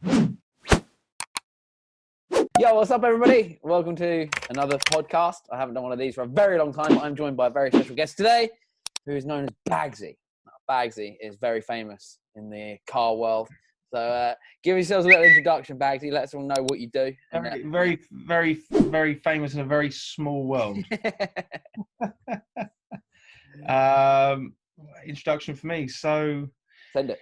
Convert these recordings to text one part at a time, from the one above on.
Yo, what's up, everybody? Welcome to another podcast. I haven't done one of these for a very long time, but I'm joined by a very special guest today, who is known as Baggsy. Now, Baggsy is very famous in the car world. So give yourselves a little introduction, Baggsy. Let us all know what you do. And, Very famous in a very small world. Introduction for me. So, Send it.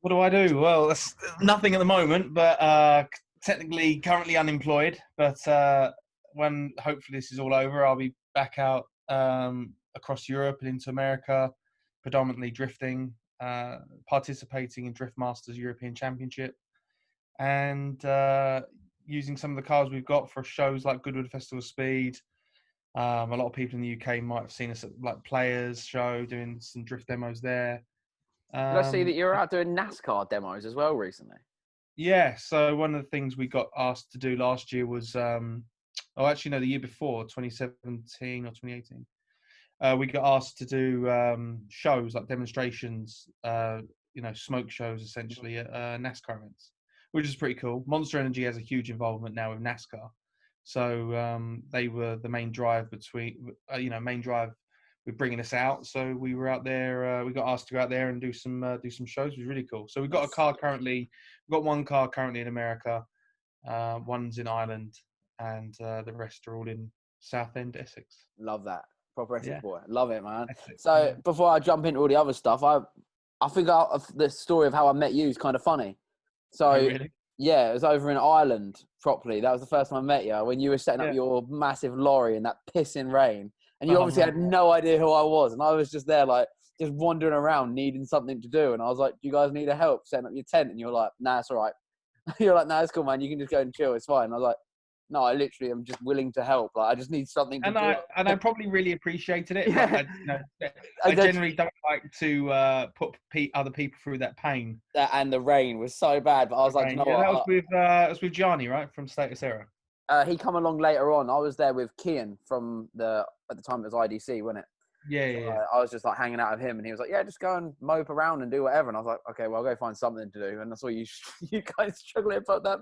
what do I do? Well, that's nothing at the moment, but technically currently unemployed. But when hopefully this is all over, I'll be back out across Europe and into America, predominantly drifting, participating in Drift Masters European Championship, and using some of the cars we've got for shows like Goodwood Festival of Speed. A lot of people in the UK might have seen us at like Players show doing some drift demos there. Did I see that you were out doing NASCAR demos as well recently? Yeah, so one of the things we got asked to do last year was, the year before, 2017 or 2018, we got asked to do shows like demonstrations, smoke shows essentially at NASCAR events, which is pretty cool. Monster Energy has a huge involvement now with NASCAR, so they were the main drive with bringing us out. So we were out there. We got asked to go out there and do some shows. It was really cool. So we've got one car currently in America, one's in Ireland, and the rest are all in Southend, Essex. Love that. Proper Essex boy. Love it, man. Essex, So yeah. before I jump into all the other stuff, I think the story of how I met you is kind of funny. So Really? yeah, it was over in Ireland properly. That was the first time I met you, when you were setting up your massive lorry in that pissing rain. And you obviously had no idea who I was. And I was just there, like, just wandering around, needing something to do. And I was like, do you guys need help setting up your tent? And you're like, nah, it's all right. You're like, nah, it's cool, man. You can just go and chill. It's fine. And I was like, no, I literally am just willing to help. Like, I just need something to do. And I probably really appreciated it. Yeah. I generally don't like to put other people through that pain. And the rain was so bad. But I was like, you know what? That was with Biagioni, right? From Status Era. He come along later on. I was there with Kian from at the time it was IDC, wasn't it? Yeah. I was just like hanging out with him, and he was like, yeah, just go and mope around and do whatever. And I was like, okay, well, I'll go find something to do. And I saw you guys struggling about that.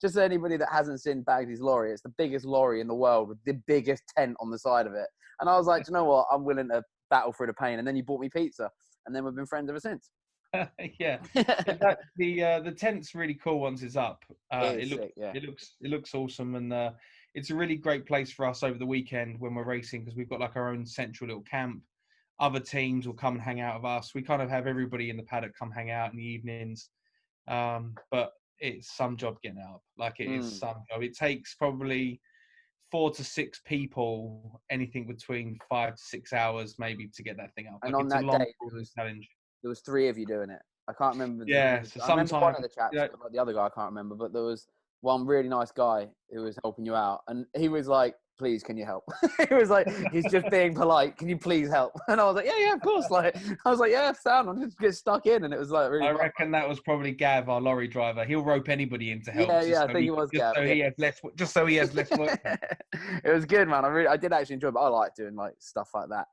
Just anybody that hasn't seen Baggsy's lorry, it's the biggest lorry in the world with the biggest tent on the side of it. And I was like, you know what? I'm willing to battle through the pain. And then you bought me pizza, and then we've been friends ever since. Yeah. The tent's really cool once it's up. It looks awesome, and it's a really great place for us over the weekend when we're racing, because we've got like our own central little camp. Other teams will come and hang out with us. We kind of have everybody in the paddock come hang out in the evenings, but it's some job getting out. Like it is some job. It takes probably 4 to 6 people, anything between 5 to 6 hours maybe, to get that thing up. And like, on it's that a long day, challenge. There was 3 of you doing it. I can't remember. Yeah, so I remember one of the chaps, but like the other guy I can't remember. But there was one really nice guy who was helping you out, and he was like, "Please, can you help?" He was like, "He's just being polite. Can you please help?" And I was like, "Yeah, of course." Like I was like, "Yeah, sound. I'm just get stuck in," and it was like really. I reckon that was probably Gav, our lorry driver. He'll rope anybody in to help. Yeah, I think it was Gav. Just so he has less work. It was good, man. I did actually enjoy it. But I like doing like stuff like that.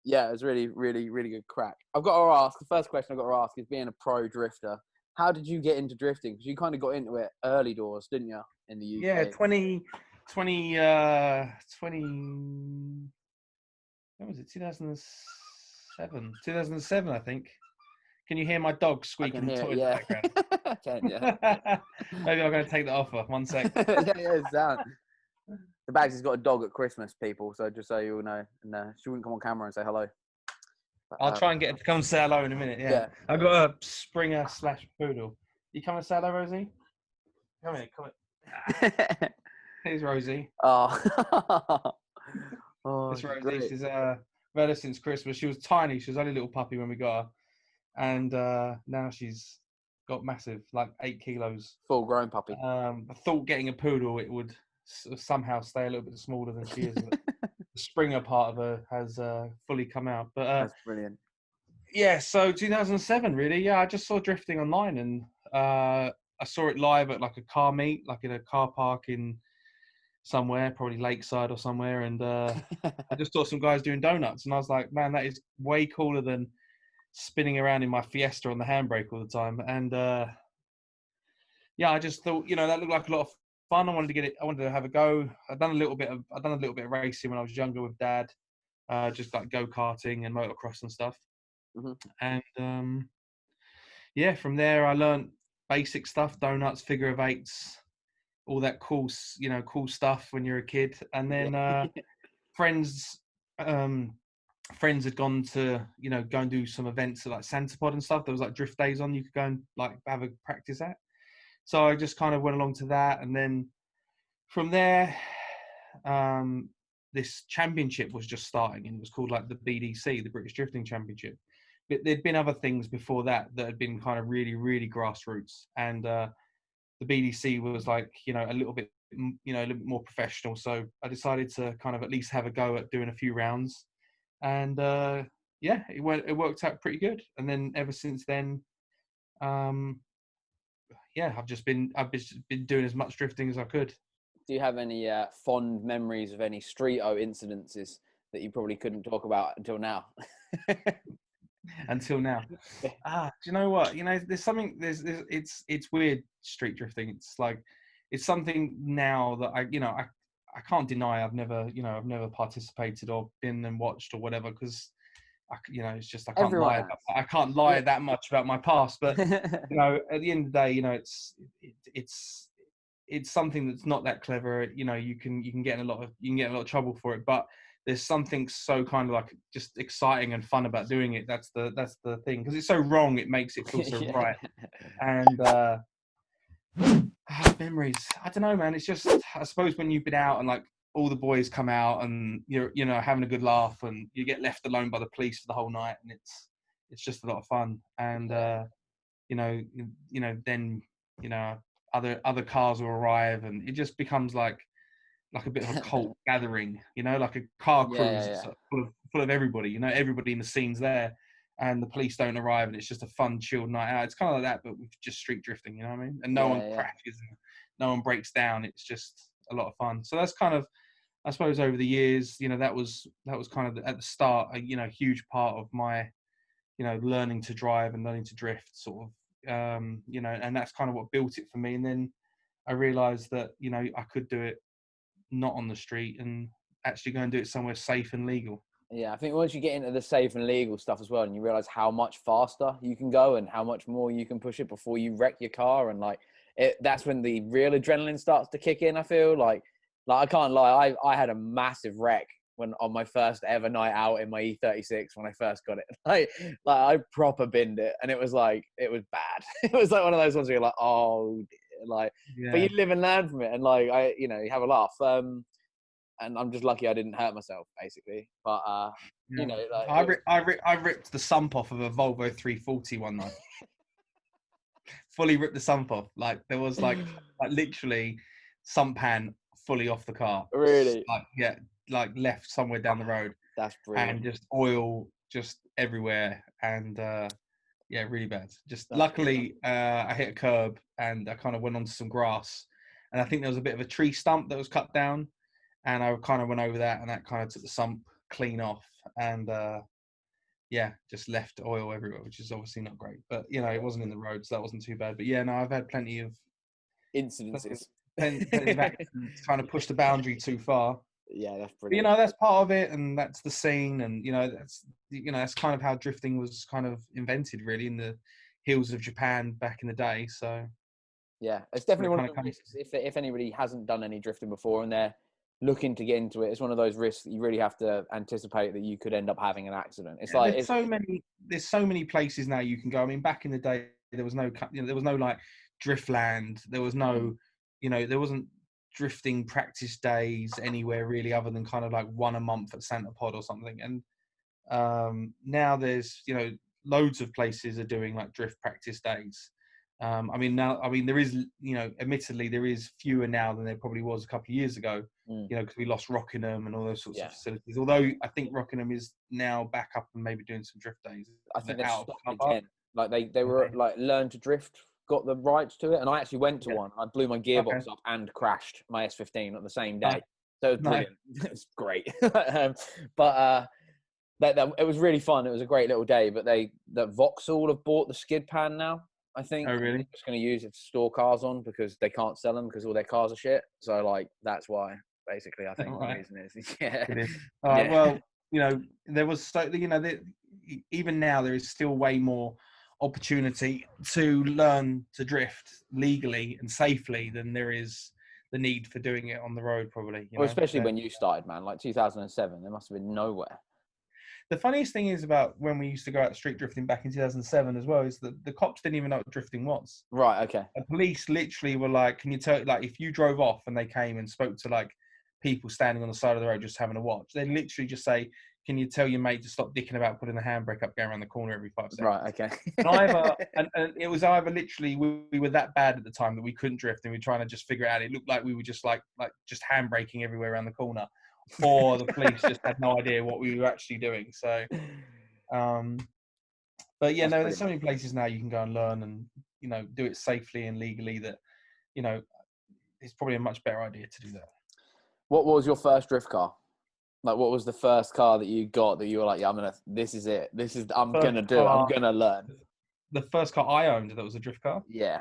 Yeah, it was really, really, really good crack. I've got to ask, the first question I've got to ask is, being a pro drifter, how did you get into drifting? Because you kind of got into it early doors, didn't you, in the UK? Yeah, 20, when was it? 2007? 2007, I think. Can you hear my dog squeaking the toilet in the background? I can, yeah. Maybe I'm going to take that off her. 1 sec. yeah, it's down. The Baggsy's got a dog at Christmas, people, so just so you all know. And she wouldn't come on camera and say hello. But, I'll try and get her to come and say hello in a minute, yeah. I've got a Springer / poodle. You come and say hello, Rosie? Come here. Here's Rosie. Oh. This Rosie. She's had her since Christmas. She was tiny. She was only a little puppy when we got her. And now she's got massive, like 8 kilos. Full grown puppy. I thought getting a poodle, it would somehow stay a little bit smaller than she is. But the Springer part of her has fully come out. But that's brilliant. Yeah, so 2007, really. Yeah, I just saw drifting online, and I saw it live at like a car meet, like in a car park in somewhere, probably Lakeside or somewhere. And I just saw some guys doing donuts, and I was like, man, that is way cooler than spinning around in my Fiesta on the handbrake all the time. And yeah, I just thought, that looked like a lot of fun. I wanted to get it. I wanted to have a go. I've done a little bit of racing when I was younger with Dad, just like go-karting and motocross and stuff. Mm-hmm. And yeah, from there I learned basic stuff: donuts, figure of eights, all that cool stuff when you're a kid. And then friends had gone to go and do some events at like Santa Pod and stuff. There was like drift days on, you could go and like have a practice at. So I just kind of went along to that, and then from there, this championship was just starting, and it was called like the BDC, the British Drifting Championship. But there'd been other things before that had been kind of really, really grassroots, and the BDC was like a little bit more professional. So I decided to kind of at least have a go at doing a few rounds, and yeah, it worked out pretty good. And then ever since then, yeah, I've just been doing as much drifting as I could. Do you have any fond memories of any street-o incidences that you probably couldn't talk about until now? Until now. Do you know what? There's something. It's weird, street drifting. It's like it's something now that I can't deny. I've never participated or been and watched or whatever, because it's just I can't lie. I can't lie that much about my past. But at the end of the day, it's something that's not that clever. You can get in a lot of trouble for it, but there's something so kind of like just exciting and fun about doing it. That's the thing, because it's so wrong, it makes it feel so right. And memories, I don't know, man. It's just, I suppose, when you've been out and like all the boys come out and you're having a good laugh, and you get left alone by the police for the whole night, and it's just a lot of fun. And then other cars will arrive, and it just becomes like a bit of a cult gathering, like a car cruise. It's full of everybody, everybody in the scene's there, and the police don't arrive, and it's just a fun, chilled night out. It's kind of like that, but with just street drifting, you know what I mean? And no one crashes, and no one breaks down. It's just a lot of fun. So that's kind of, I suppose, over the years, that was kind of at the start, a huge part of my, learning to drive and learning to drift, sort of, and that's kind of what built it for me. And then I realized that, I could do it not on the street and actually go and do it somewhere safe and legal. Yeah, I think once you get into the safe and legal stuff as well, and you realize how much faster you can go and how much more you can push it before you wreck your car, and that's when the real adrenaline starts to kick in. I feel like I can't lie, I had a massive wreck on my first ever night out in my E36 when I first got it. Like I proper binned it, and it was bad. It was like one of those ones where you're like, oh dear. But you live and learn from it, and you have a laugh. And I'm just lucky I didn't hurt myself, basically. But I ripped the sump off of a Volvo 340 one night. Fully ripped the sump off. Like there was like literally sump pan fully off the car. Really? Like left somewhere down the road. That's brilliant. And just oil just everywhere, and really bad. Just That's luckily I hit a curb, and I kind of went onto some grass, and I think there was a bit of a tree stump that was cut down. And I kind of went over that, and that kind of took the sump clean off, and just left oil everywhere, which is obviously not great. But it wasn't in the road, so that wasn't too bad. But I've had plenty of incidences, plenty of accidents, trying to push the boundary too far. Yeah, that's brilliant. But, that's part of it, and that's the scene, and that's kind of how drifting was kind of invented, really, in the hills of Japan back in the day. So yeah, it's definitely one of the risks. If anybody hasn't done any drifting before and they're looking to get into it, it's one of those risks that you really have to anticipate that you could end up having an accident. There's so many places now you can go. I mean, back in the day, there was no like Driftland. There was no, there wasn't drifting practice days anywhere really, other than kind of like one a month at Santa Pod or something. And now there's, loads of places are doing like drift practice days. There is, admittedly, there is fewer now than there probably was a couple of years ago, because we lost Rockingham and all those sorts of facilities. Although I think Rockingham is now back up and maybe doing some drift days. I think they've stopped again. Like they were like Learn to Drift got the rights to it, and I actually went to one. I blew my gearbox up and crashed my S15 on the same day. So it was brilliant. It's great. that it was really fun. It was a great little day. But that Vauxhall have bought the skid pan now. I think Oh, really? they're just going to use it to store cars on because they can't sell them because all their cars are shit. So like that's why basically I think the Right. reason is yeah. Brilliant. All right. Yeah. Well, there was even now there is still way more opportunity to learn to drift legally and safely than there is the need for doing it on the road. Probably. Well, especially when you started, man. Like 2007, there must have been nowhere. The funniest thing is about when we used to go out street drifting back in 2007 as well is that the cops didn't even know what drifting was. Right. Okay. The police literally were like, "Can you tell?" Like, if you drove off and they came and spoke to like people standing on the side of the road just having a watch, they'd literally just say, "Can you tell your mate to stop dicking about putting the handbrake up, going around the corner every 5 seconds?" Right. Okay. And it was either literally we were that bad at the time that we couldn't drift and we were trying to just figure it out. It looked like we were just like just handbraking everywhere around the corner, or the police just had no idea what we were actually doing. So, but yeah, no, there's so many places now you can go and learn and do it safely and legally that it's probably a much better idea to do that. What was your first drift car? Like, what was the first car that you got that you were like, yeah, this is it. I'm going to learn. The first car I owned that was a drift car? Yeah.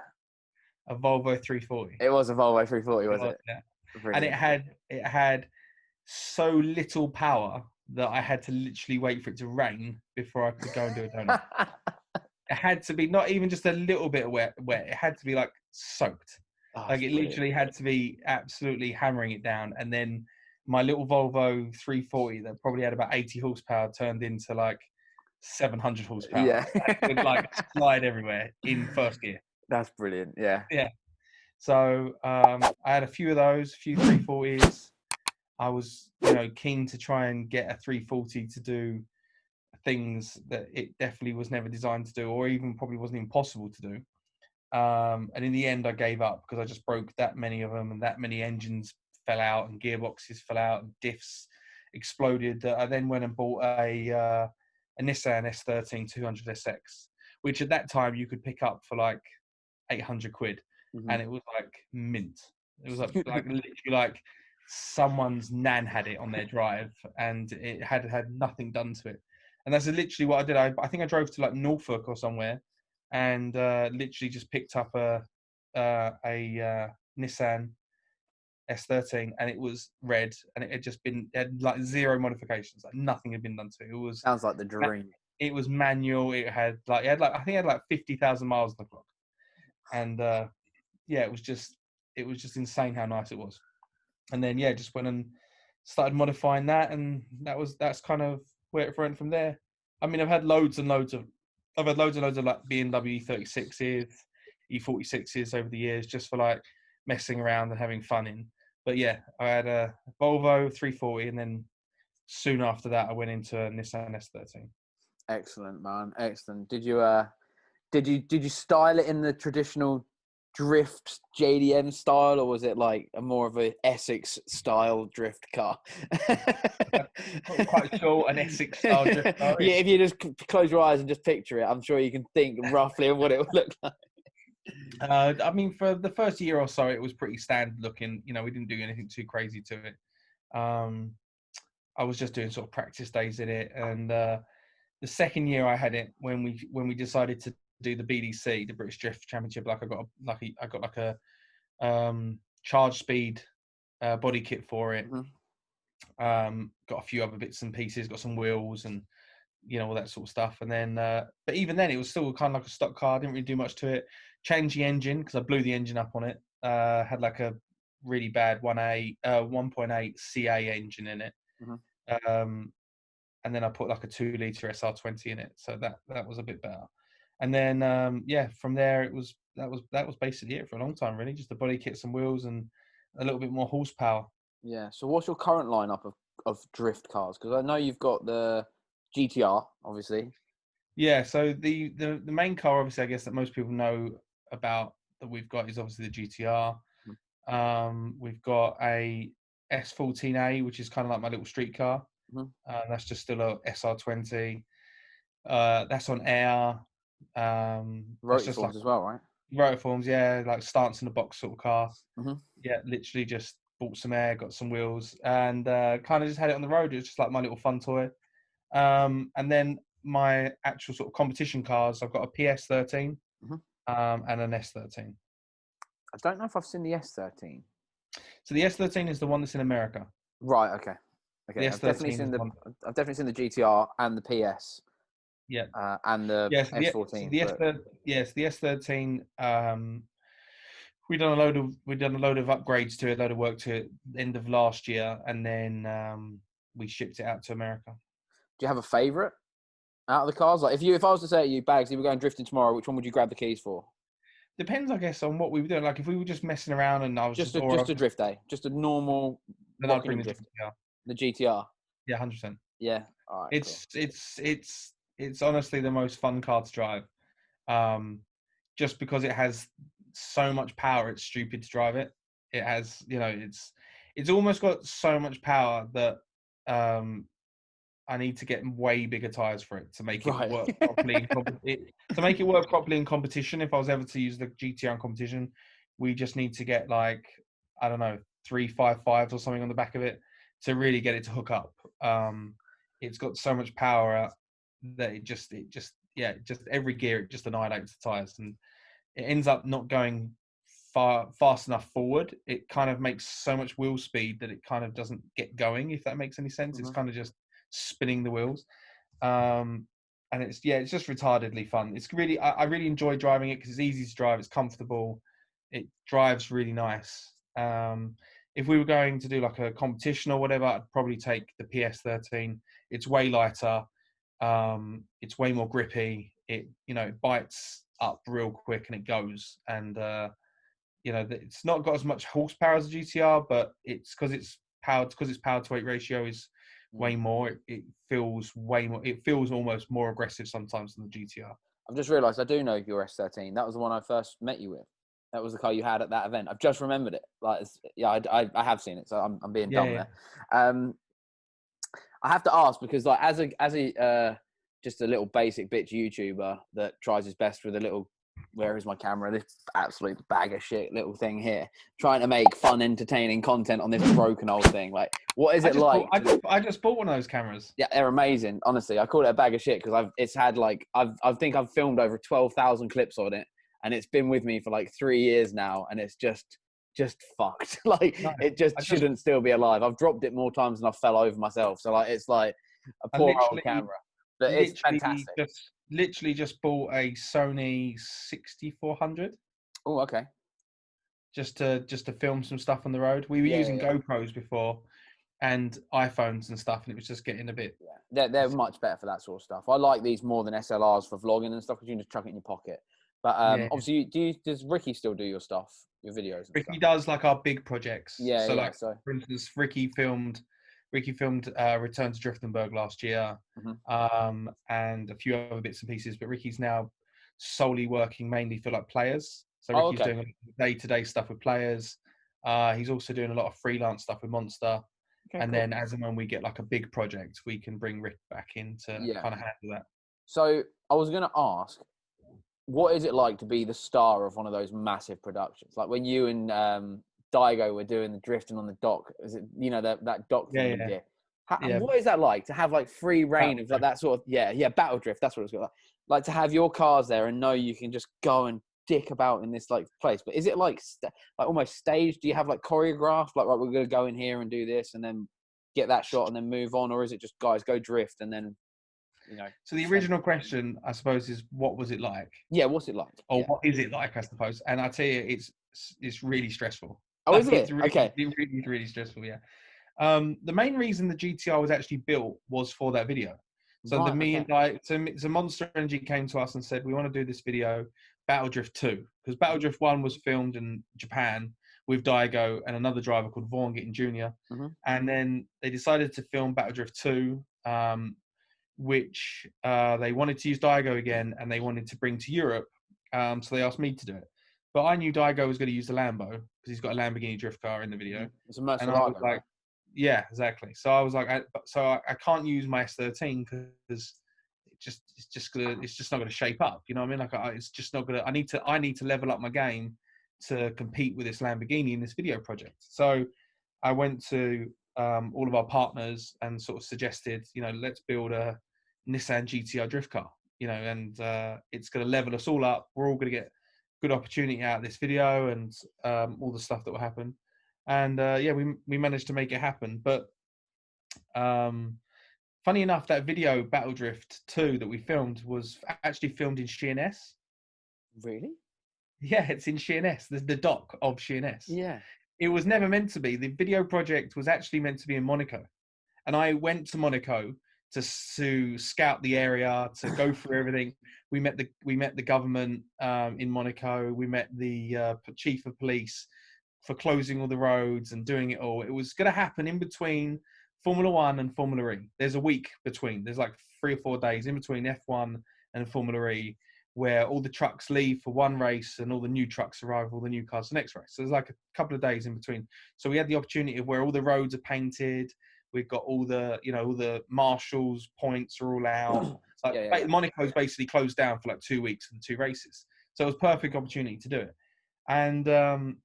A Volvo 340. It was a Volvo 340, was it? Yeah. Brilliant. And it had so little power that I had to literally wait for it to rain before I could go and do a donut. It had to be not even just a little bit wet. It had to be like soaked. Oh, like it literally had to be absolutely hammering it down. And then my little Volvo 340 that probably had about 80 horsepower turned into like 700 horsepower. Yeah. It would like slide everywhere in first gear. That's brilliant. Yeah. Yeah. So I had a few of those, a few 340s. I was, keen to try and get a 340 to do things that it definitely was never designed to do, or even probably wasn't even possible to do. And in the end, I gave up because I just broke that many of them, and that many engines fell out, and gearboxes fell out, and diffs exploded. I then went and bought a Nissan S13 200SX, which at that time you could pick up for like 800 quid, and it was like mint. It was like literally like someone's nan had it on their drive, and it had nothing done to it. And that's literally what I did. I think I drove to like Norfolk or somewhere, and literally just picked up a Nissan S13, and it was red, and it had like zero modifications, like nothing had been done to it. It was sounds like the dream. It was manual. It had like I think it had like 50,000 miles on the clock, and it was just insane how nice it was. And then just went and started modifying that, and that's kind of where it went from there. I mean, I've had loads and loads of like BMW 36s, E46s over the years, just for like messing around and having fun in. But yeah, I had a Volvo 340, and then soon after that, I went into a Nissan S13. Excellent, man. Excellent. Did you style it in the traditional drift JDM style, or was it like a more of a Essex style drift car? Not quite sure an Essex style drift car is. Yeah, if you just close your eyes and just picture it, I'm sure you can think roughly of what it would look like. I mean, for the first year or so, it was pretty standard looking. We didn't do anything too crazy to it. I was just doing sort of practice days in it, and the second year I had it, when we decided to do the BDC, the British Drift Championship, like I got like a charge speed body kit for it. Got a few other bits and pieces, got some wheels and all that sort of stuff. And then but even then it was still kind of like a stock car. I didn't really do much to it. Changed the engine because I blew the engine up on it. Had like a really bad 1.8 CA engine in it. And then I put like a 2-litre SR20 in it, so that was a bit better. And then from there that was basically it for a long time, really. Just a body kit, some wheels, and a little bit more horsepower. Yeah. So what's your current lineup of drift cars? Because I know you've got the GTR, obviously. Yeah. So the main car, obviously, I guess that most people know about that we've got is obviously the GTR. We've got a S14A, which is kind of like my little street car. That's just still a SR20. That's on air. Rotiforms as well, right? Rotiforms, yeah, like stance in the box sort of car. Yeah, literally just bought some air, got some wheels, and kind of just had it on the road. It was just like my little fun toy. And then my actual sort of competition cars, I've got a PS13 and an S13. I don't know if I've seen the S13. So the S13 is the one that's in America. Right. Okay. The Okay. S13 is one. I've definitely seen the GTR and the PS. Yeah. And the S14. Yes, the S13. We've done a load of upgrades to it, a load of work to it end of last year, and then we shipped it out to America. Do you have a favourite out of the cars? Like, if I was to say to you, Baggsy, we're going drifting tomorrow, which one would you grab the keys for? Depends, I guess, on what we were doing. Like, if we were just messing around and I was just a drift day, just a normal. Then I'd bring the GTR. The GTR. Yeah, 100%. Yeah. All right. It's honestly the most fun car to drive, just because it has so much power. It's stupid to drive it. It has, it's almost got so much power that I need to get way bigger tires for it to make it work properly. To make it work properly in competition, if I was ever to use the GTR in competition, we just need to get 355s or something on the back of it to really get it to hook up. It's got so much power that it just every gear it just annihilates the tires, and it ends up not going fast enough forward. It kind of makes so much wheel speed that it kind of doesn't get going, if that makes any sense. It's kind of just spinning the wheels, and it's just retardedly fun. It's really I really enjoy driving it because it's easy to drive, it's comfortable, it drives really nice. If we were going to do like a competition or whatever, I'd probably take the PS13. It's way lighter, it's way more grippy, it bites up real quick and it goes, and it's not got as much horsepower as a GTR, but it's because its power to weight ratio is way more. It feels way more. It feels almost more aggressive sometimes than the GTR. I've just realised I do know your S13. That was the one I first met you with. That was the car you had at that event. I've just remembered it. I have seen it, so I'm being dumb there. I have to ask because as a just a little basic bitch YouTuber that tries his best with a little, where is my camera? This absolute bag of shit little thing here, trying to make fun, entertaining content on this broken old thing. Like, what is it like? I just bought one of those cameras. Yeah, they're amazing. Honestly, I call it a bag of shit because I think I've filmed over 12,000 clips on it, and it's been with me for 3 years now, and it's just fucked. It just shouldn't still be alive. I've dropped it more times than I fell over myself. So it's like a poor old camera, but it's fantastic. Literally just bought a Sony 6400. Oh, okay. Just to film some stuff on the road. We were using GoPros before and iPhones and stuff, and it was just getting a bit. Yeah, they're much better for that sort of stuff. I like these more than SLRs for vlogging and stuff because you can just chuck it in your pocket. But obviously, does Ricky still do your stuff, your videos? And Ricky does our big projects. Yeah. So for instance, Ricky filmed Return to Driftenberg last year, and a few other bits and pieces. But Ricky's now solely working mainly for players. So Ricky's doing day-to-day stuff with players. He's also doing a lot of freelance stuff with Monster. And then as and when we get a big project, we can bring Rick back in to kind of handle that. So I was going to ask, what is it like to be the star of one of those massive productions? Like when you and Daigo were doing the drifting on the dock, is it that dock thing we did? What is that like to have free reign of that sort of battle drift? That's what it's got like to have your cars there and know you can just go and dick about in this place. But is it almost staged? Do you have choreographed right, we're gonna go in here and do this and then get that shot and then move on, or is it just guys go drift and then So the original question, I suppose, is what was it like? Yeah, what's it like? Or what is it like, I suppose? And I tell you, it's really stressful. Oh, is it? It's really, really stressful, yeah. The main reason the GTR was actually built was for that video. So so Monster Energy came to us and said, we want to do this video, Battle Drift 2, because Battle Drift 1 was filmed in Japan with Daigo and another driver called Vaughan Gittin Jr. And then they decided to film Battle Drift 2, which they wanted to use Daigo again and they wanted to bring to Europe. So they asked me to do it. But I knew Daigo was going to use the Lambo because he's got a Lamborghini drift car in the video. It's a Mercedes. And I was like, yeah, exactly. So I was like, I can't use my S13 because it's just not going to shape up. You know what I mean? It's just not going to. I need to level up my game to compete with this Lamborghini in this video project. So I went to all of our partners and sort of suggested, let's build a Nissan GTR drift car, and it's going to level us all up. We're all going to get good opportunity out of this video and all the stuff that will happen. And we managed to make it happen. But funny enough, that video Battle Drift 2 that we filmed was actually filmed in Sheerness. Really? Yeah, it's in Sheerness. There's the dock of Sheerness. Yeah. It was never meant to be. The video project was actually meant to be in Monaco. And I went to Monaco to scout the area, to go through everything. We met the government in Monaco. We met the chief of police for closing all the roads and doing it all. It was going to happen in between Formula One and Formula E. There's a week between. There's like 3 or 4 days in between F1 and Formula E, where all the trucks leave for one race and all the new trucks arrive, all the new cars for the next race. So there's like a couple of days in between. So we had the opportunity of where all the roads are painted. We've got all the, all the marshals points are all out. Monaco's basically closed down for like 2 weeks and 2 races. So it was a perfect opportunity to do it. And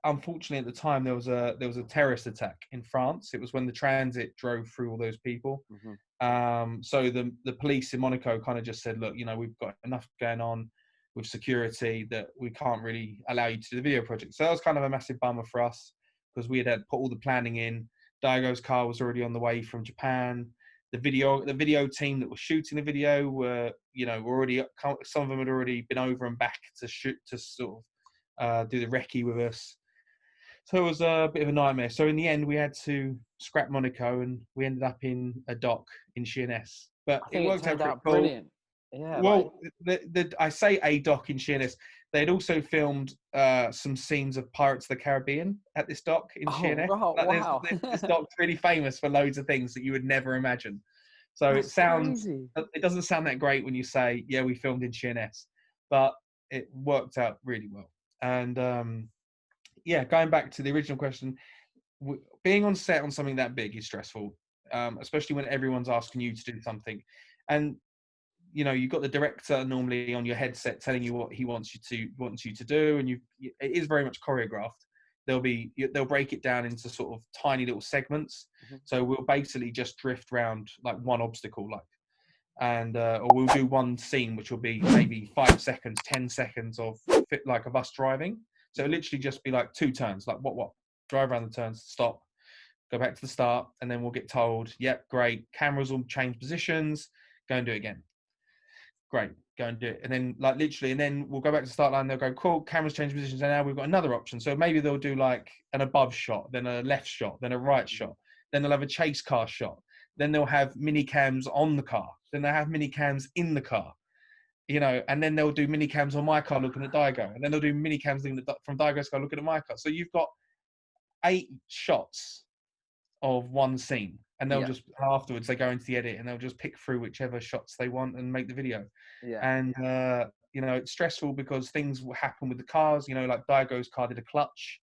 unfortunately at the time there was a terrorist attack in France. It was when the transit drove through all those people. Mm-hmm. So the police in Monaco kind of just said, look, we've got enough going on with security that we can't really allow you to do the video project. So that was kind of a massive bummer for us because we had put all the planning in. Daigo's car was already on the way from Japan. The video team that was shooting the video were already, some of them had already been over and back to shoot, to sort of do the recce with us. So it was a bit of a nightmare. So in the end, we had to scrap Monaco and we ended up in a dock in Sheerness. But it worked out pretty cool. Brilliant. Yeah. Well, I say a dock in Sheerness. They had also filmed some scenes of Pirates of the Caribbean at this dock in Sheerness. Wow. This dock's really famous for loads of things that you would never imagine. So it doesn't sound that great when you say, yeah, we filmed in Sheerness, but it worked out really well. And going back to the original question, being on set on something that big is stressful, especially when everyone's asking you to do something. And you've got the director normally on your headset telling you what he wants you to do, and it is very much choreographed. They'll break it down into sort of tiny little segments. Mm-hmm. So we'll basically just drift around like one obstacle, or we'll do one scene which will be maybe 5 seconds, 10 seconds of us driving. So it'll literally just be like 2 turns, like what drive around the turns, stop, go back to the start, and then we'll get told, yep, great, cameras will change positions, go and do it again. Great, go and do it. And then and then we'll go back to the start line, they'll go, cool, cameras change positions, and now we've got another option. So maybe they'll do like an above shot, then a left shot, then a right shot, then they'll have a chase car shot, then they'll have mini cams on the car, then they'll have mini cams in the car, and then they'll do mini cams on my car looking at Daigo, and then they'll do mini cams from Daigo's car looking at my car. So you've got 8 shots of one scene, and they'll just afterwards they go into the edit and they'll just pick through whichever shots they want and make the video. And it's stressful because things will happen with the cars, like Daigo's car did a clutch,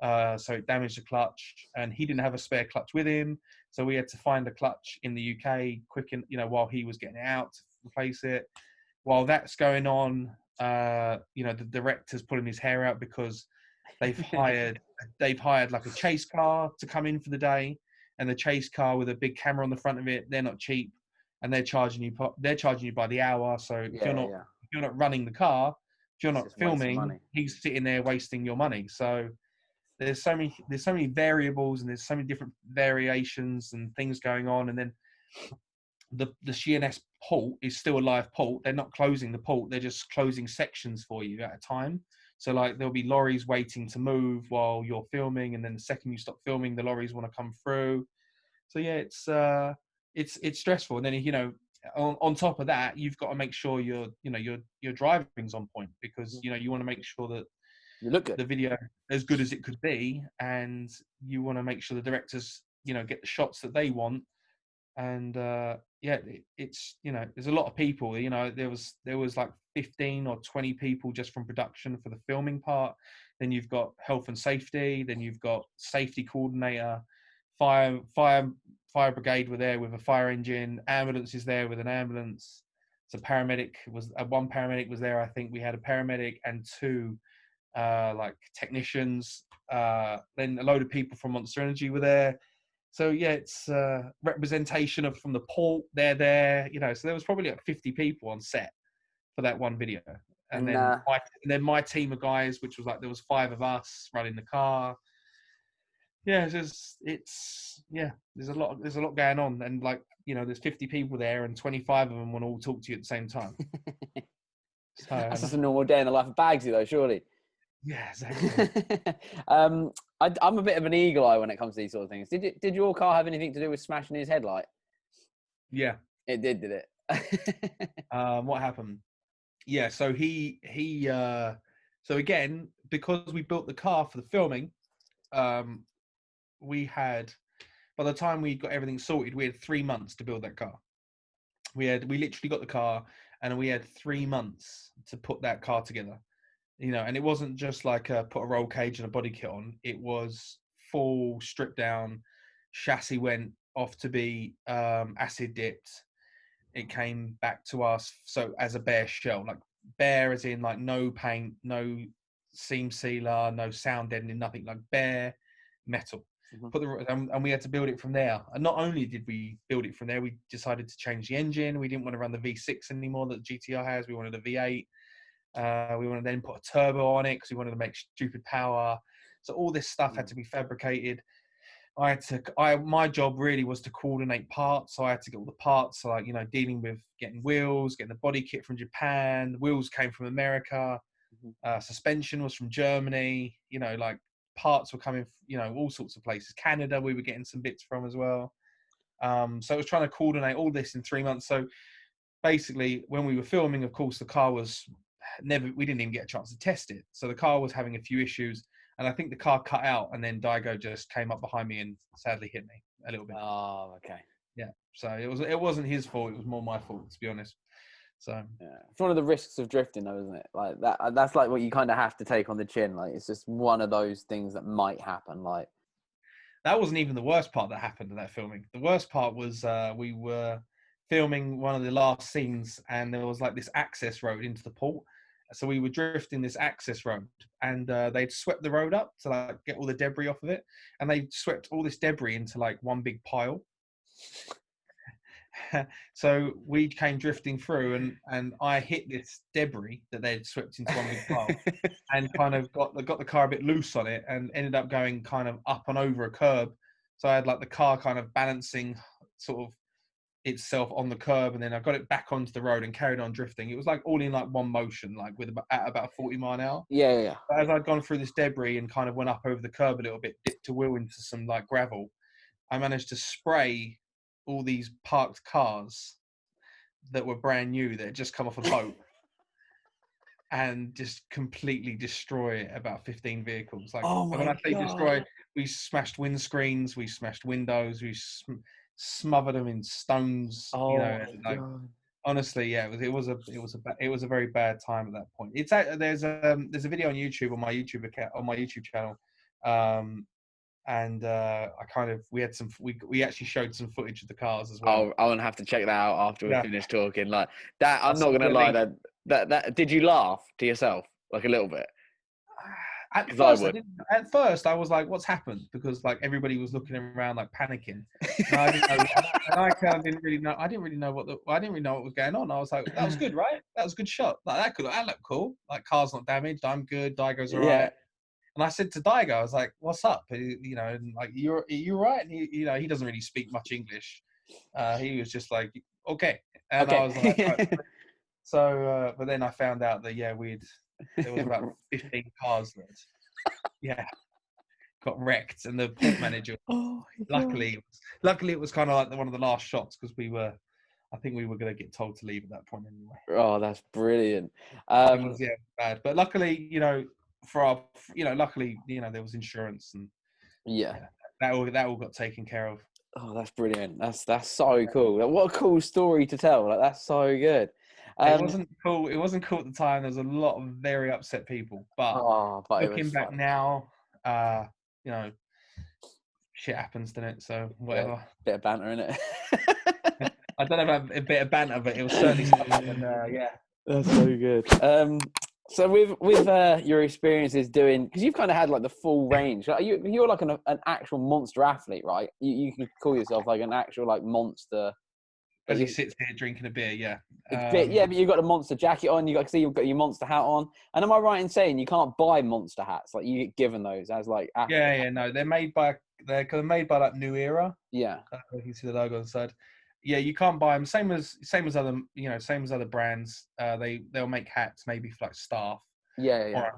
so it damaged the clutch, and he didn't have a spare clutch with him, so we had to find a clutch in the UK quick, and while he was getting it out to replace it. While that's going on, the director's pulling his hair out because they've hired like a chase car to come in for the day, and the chase car with a big camera on the front of it, they're not cheap, and they're charging you by the hour. So if you're not running the car, if you're not filming, he's sitting there wasting your money. So there's so many variables, and there's so many different variations and things going on. And then the Sheerness port is still a live port. They're not closing the port, they're just closing sections for you at a time. So like there'll be lorries waiting to move while you're filming, and then the second you stop filming, the lorries want to come through. So yeah, it's stressful. And then on top of that, you've got to make sure your driving's on point, because you want to make sure that you look good, the video as good as it could be, and you want to make sure the directors get the shots that they want. And it's there's a lot of people. There was like 15 or 20 people just from production for the filming part. Then you've got health and safety. Then you've got safety coordinator, fire brigade were there with a fire engine. Ambulance is there with an ambulance. So one paramedic was there. I think we had a paramedic and 2 like technicians. Then a load of people from Monster Energy were there. So yeah, it's representation of from the port. They're there, so there was probably like 50 people on set for that one video, and then my team of guys, which was like there was 5 of us running the car. Yeah, there's a lot going on, and like there's 50 people there, and 25 of them want to all talk to you at the same time. So that's just a normal day in the life of Baggsy, though, surely. Yeah, exactly. I'm a bit of an eagle eye when it comes to these sort of things. Did your car have anything to do with smashing his headlight? Yeah, it did it? What happened? Yeah, so so again, because we built the car for the filming, we had, by the time we got everything sorted, we had 3 months to build that car. We literally got the car, and we had 3 months to put that car together. And it wasn't just like put a roll cage and a body kit on. It was full stripped down. Chassis went off to be acid dipped. It came back to us so as a bare shell, like bare as in like no paint, no seam sealer, no sound deadening, nothing, like bare metal. Mm-hmm. And we had to build it from there. And not only did we build it from there, we decided to change the engine. We didn't want to run the V6 anymore that GTR has. We wanted a V8. We wanted to then put a turbo on it because we wanted to make stupid power. So all this stuff had to be fabricated. My job really was to coordinate parts. So I had to get all the parts, so like, dealing with getting wheels, getting the body kit from Japan. Wheels came from America. Suspension was from Germany. Like parts were coming, all sorts of places. Canada, we were getting some bits from as well. So I was trying to coordinate all this in 3 months. So basically, when we were filming, of course, the car was we didn't even get a chance to test it. So the car was having a few issues, and I think the car cut out, and then Daigo just came up behind me and sadly hit me a little bit. Oh, okay. Yeah. So it wasn't his fault. It was more my fault, to be honest. So yeah, it's one of the risks of drifting, though, isn't it? Like that's like what you kind of have to take on the chin. Like it's just one of those things that might happen. Like that wasn't even the worst part that happened in that filming. The worst part was we were filming one of the last scenes, and there was like this access road into the port. So we were drifting this access road, and they'd swept the road up to like get all the debris off of it, and they swept all this debris into like one big pile. So we came drifting through, and I hit this debris that they'd swept into one big pile, and kind of got the car a bit loose on it, and ended up going kind of up and over a curb. So I had like the car kind of balancing sort of itself on the curb, and then I got it back onto the road and carried on drifting. It was like all in like one motion, like at about 40 miles an hour. Yeah. But as I'd gone through this debris and kind of went up over the curb a little bit, dipped a wheel into some like gravel, I managed to spray all these parked cars that were brand new that had just come off a boat and just completely destroy about 15 vehicles. Like, when I say destroy, we smashed windscreens, we smashed windows, we smothered them in stones. Honestly, yeah, it was a very bad time at that point. There's a video on YouTube on my YouTube account, on my YouTube channel, and we actually showed some footage of the cars as well. I'm gonna have to check that out after we finish talking. Like that, I'm not gonna lie. That did you laugh to yourself like a little bit? At first, I was like, "What's happened?" Because like everybody was looking around like panicking. And I didn't know, and I kind of didn't really know. I didn't really know what was going on. I was like, "That was good, right? That was a good shot. Like that looked cool. Like car's not damaged. I'm good. Daigo's all right." And I said to Daigo, I was like, "What's up? And like you're right." And he doesn't really speak much English. He was just like, "Okay," and I was like, right. So, but then I found out that there was about 15 cars that got wrecked, and the port manager. Luckily, it was kind of like one of the last shots because I think we were going to get told to leave at that point anyway. Oh, that's brilliant. It was bad, but luckily, luckily, there was insurance, and that all got taken care of. Oh, that's brilliant. That's so cool. What a cool story to tell. Like that's so good. It wasn't cool. It wasn't cool at the time. There was a lot of very upset people, but looking back now, shit happens, doesn't it? So whatever. Yeah, bit of banter in it. I don't know about a bit of banter, but it was certainly something. And that's so good. So with your experiences doing, because you've kind of had like the full range. Like, you're like an actual monster athlete, right? You can call yourself like an actual like monster. As Like he sits here drinking a beer, yeah. yeah, but you've got a monster jacket on. You've got your monster hat on. And am I right in saying you can't buy monster hats? Like you get given those as like athletes? Yeah, no, they're made by that New Era. Yeah, You can see the logo on the side. Yeah, you can't buy them. Same as other, same as other brands. They'll make hats maybe for like staff yeah.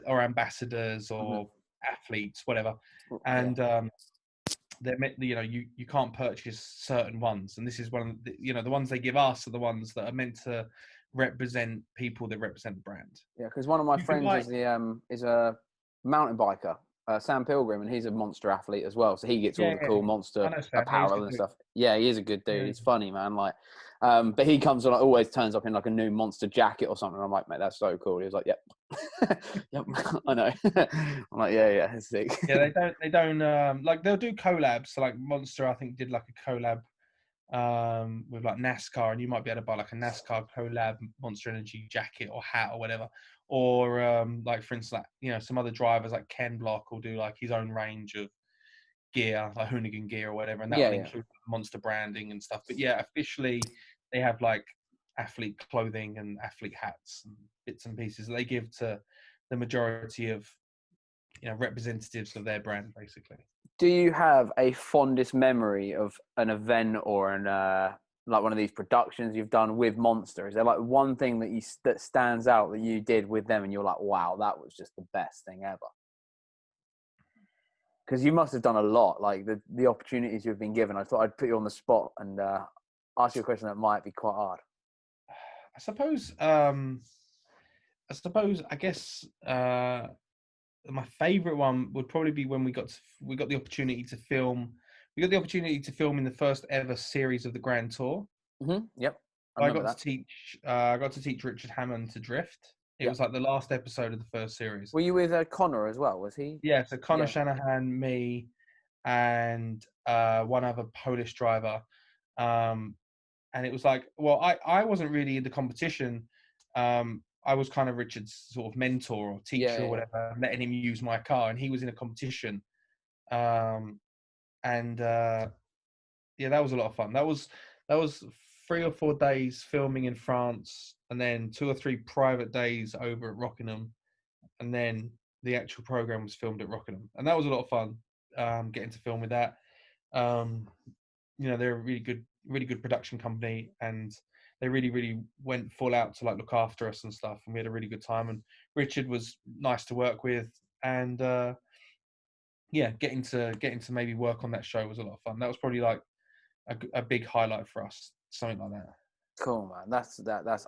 or ambassadors Mm-hmm. or athletes, whatever. Yeah. And they're meant, you can't purchase certain ones. And this is one of the ones they give us are the ones that are meant to represent people that represent the brand. Yeah, because one of my You can friends buy, is a mountain biker, Sam Pilgrim, and he's a monster athlete as well. So he gets all yeah, the cool I monster know Sam. Yeah, he's apparel good and too. stuff. Yeah, he is a good dude. Yeah. He's funny, man. Like, but he comes on, like, always turns up in like a new monster jacket or something. I'm like, mate, that's so cool. He was like, yep, yep, I know. I'm like, yeah, it's sick. Yeah, they don't like they'll do collabs. So like Monster, I think did like a collab with like NASCAR, and you might be able to buy like a NASCAR collab Monster Energy jacket or hat or whatever. Or like for instance, like some other drivers like Ken Block will do like his own range of gear, like Hoonigan gear or whatever, and that will Yeah. include Monster branding and stuff. But yeah, officially they have like athlete clothing and athlete hats and bits and pieces that they give to the majority of representatives of their brand, basically. Do you have a fondest memory of an event or an like one of these productions you've done with Monster? Is there like one thing that stands out that you did with them and you're like, wow, that was just the best thing ever? Because you must have done a lot, like the opportunities you've been given. I thought I'd put you on the spot and ask you a question that might be quite hard. I suppose. I guess my favorite one would probably be when we got the opportunity to film. We got the opportunity to film in the first ever series of the Grand Tour. Yep, I I remember got to that. teach. I got to teach Richard Hammond to drift. It Yep. was like the last episode of the first series. Were you with Connor as well? Was he? Yeah, so Connor Yeah. Shanahan, me, and one other Polish driver. And it was like, well, I wasn't really in the competition. I was kind of Richard's sort of mentor or teacher or Yeah. whatever, letting him use my car, and he was in a competition. And yeah, that was a lot of fun. That was 3 or 4 days filming in France, and then 2 or 3 private days over at Rockingham, and then the actual program was filmed at Rockingham, and that was a lot of fun. Getting to film with that. They're a really good production company, and they really went full out to like look after us and stuff, and we had a really good time. And Richard was nice to work with, and yeah, getting to maybe work on that show was a lot of fun. That was probably like a big highlight for us, something like that. Cool, man. That's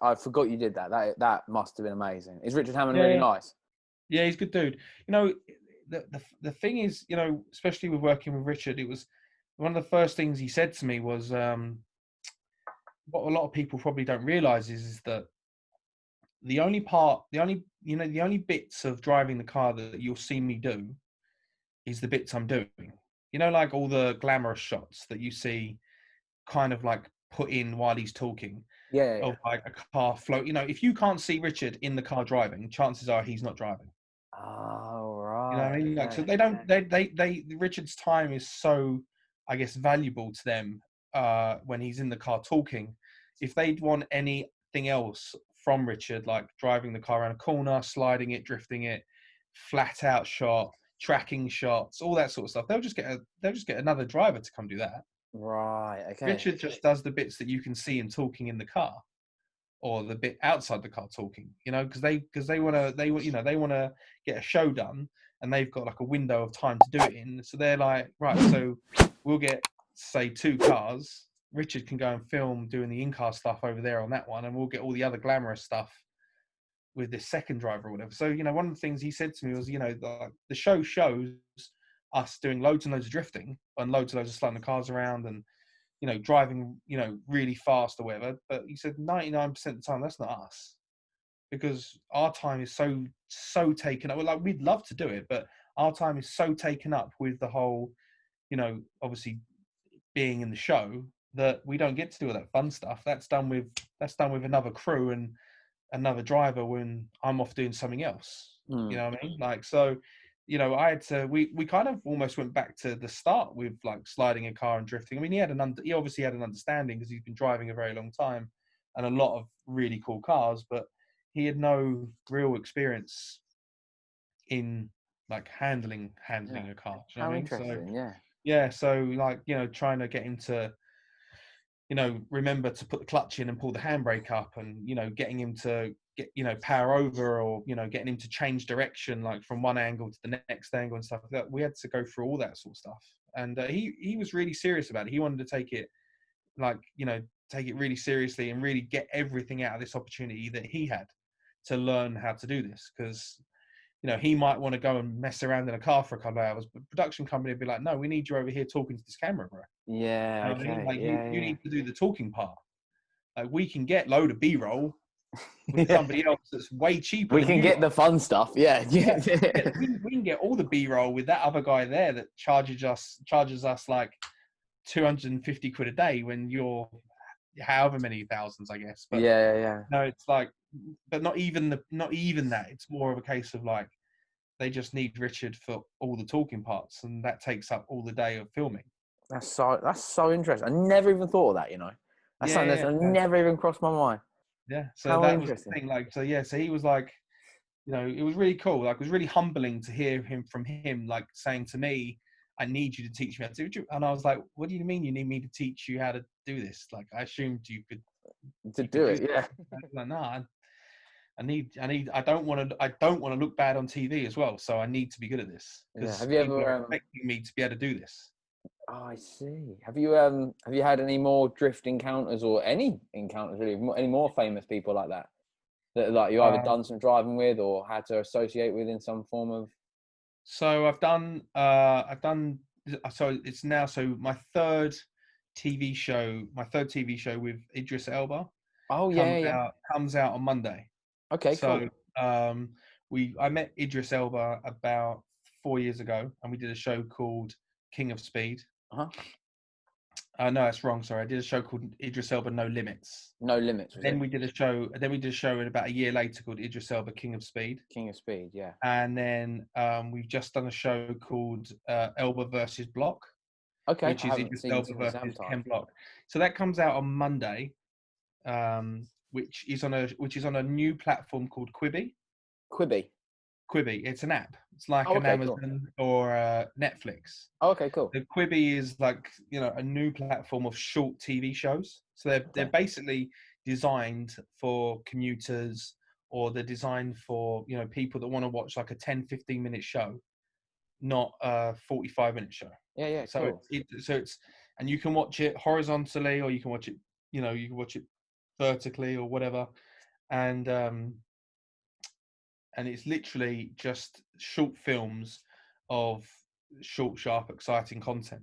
I forgot you did that. That must have been amazing. Is Richard Hammond really Yeah, nice? yeah, he's a good dude. The thing is, especially with working with Richard, it was one of the first things he said to me was what a lot of people probably don't realize is that the only bits of driving the car that you'll see me do is the bits I'm doing. Like all the glamorous shots that you see kind of like put in while he's talking Yeah. of like a car float. If you can't see Richard in the car driving, chances are he's not driving. Oh, You know what I right. mean? Like, so Okay. they don't, Richard's time is so, I guess, valuable to them when he's in the car talking. If they'd want anything else from Richard, like driving the car around a corner, sliding it, drifting it, flat out shot, tracking shots, all that sort of stuff, they'll just get another driver to come do that. Right. Okay. Richard just does the bits that you can see him talking in the car, or the bit outside the car talking, because they want to get a show done, and they've got like a window of time to do it in. So they're like, right, so we'll get say 2 cars. Richard can go and film doing the in-car stuff over there on that one, and we'll get all the other glamorous stuff with this second driver or whatever. So one of the things he said to me was, the show shows us doing loads and loads of drifting and loads of slowing the cars around and driving, really fast or whatever. But he said 99% of the time, that's not us, because our time is so taken up. Well, like, we'd love to do it, but our time is so taken up with the whole, obviously being in the show, that we don't get to do all that fun stuff. That's done with another crew, and another driver when I'm off doing something else. Mm. You know what I mean? Like, so, you know, I had to, we kind of almost went back to the start with like sliding a car and drifting. I mean, he obviously had an understanding because he's been driving a very long time and a lot of really cool cars, but he had no real experience in like handling Yeah. a car. Do you know How what I mean? So, interesting. Yeah. yeah, so like, you know, trying to get him to, you know, remember to put the clutch in and pull the handbrake up, and, you know, getting him to get, you know, power over, or, you know, getting him to change direction, like from one angle to the next angle and stuff like that. We had to go through all that sort of stuff. And he was really serious about it. He wanted to take it, like, you know, take it really seriously and really get everything out of this opportunity that he had to learn how to do this. Because, you know, he might want to go and mess around in a car for a couple of hours, but production company would be like, no, we need you over here talking to this camera, bro. Yeah. You know what I mean? Okay. Like, Yeah. you Yeah. need to do the talking part. Like, we can get load of B-roll with Yeah. somebody else that's way cheaper We than can you get are. the fun stuff. Yeah. Yeah, Yeah. we can get all the B-roll with that other guy there that charges us like 250 quid a day when you're however many thousands, I guess. But Yeah. Yeah. no, it's like, but not even that. It's more of a case of like, they just need Richard for all the talking parts, and that takes up all the day of filming. That's so interesting. I never even thought of that. You know, that's something that's Yeah. never even crossed my mind. Yeah. So How that was interesting. the thing. Like, so yeah, so he was like, you know, it was really cool. Like, it was really humbling to hear from him, like saying to me, I need you to teach me how to do it. And I was like, what do you mean you need me to teach you how to do this? Like, I assumed you could To do do this. it. Yeah. I was like, no, I don't want to look bad on TV as well. So I need to be good at this Yeah. because Have you people are ever? expecting me to be able to do this. Oh, I see. Have you had any more drift encounters or any encounters really? Any more famous people like that that like you either Um, done some driving with or had to associate with in some form of? so so it's now, so my third TV show with Idris Elba Oh yeah, yeah. comes out on Monday. Okay, So cool. I met Idris Elba about 4 years ago, and we did a show called King of Speed. Uh-huh. No, that's wrong. Sorry, I did a show called Idris Elba No Limits. No Limits was Then it? we did a show. Then we did a show in about a year later called Idris Elba King of Speed. King of Speed, yeah. And then we've just done a show called Elba versus Block, Okay, which I is haven't Idris seen Elba this versus advertised. Ken Block. So that comes out on Monday, which is on a new platform called Quibi. Quibi. Quibi, it's an app. It's like Oh, an okay, cool. Amazon or Netflix. Oh, okay, cool. The Quibi is like, you know, a new platform of short TV shows. So they're Okay. basically designed for commuters, or they're designed for, you know, people that want to watch like a 10-15 minute show, not a 45-minute show. Yeah, yeah, So cool. it's and you can watch it horizontally, or you can watch it, you know, you can watch it vertically or whatever. And it's literally just short films of short, sharp, exciting content.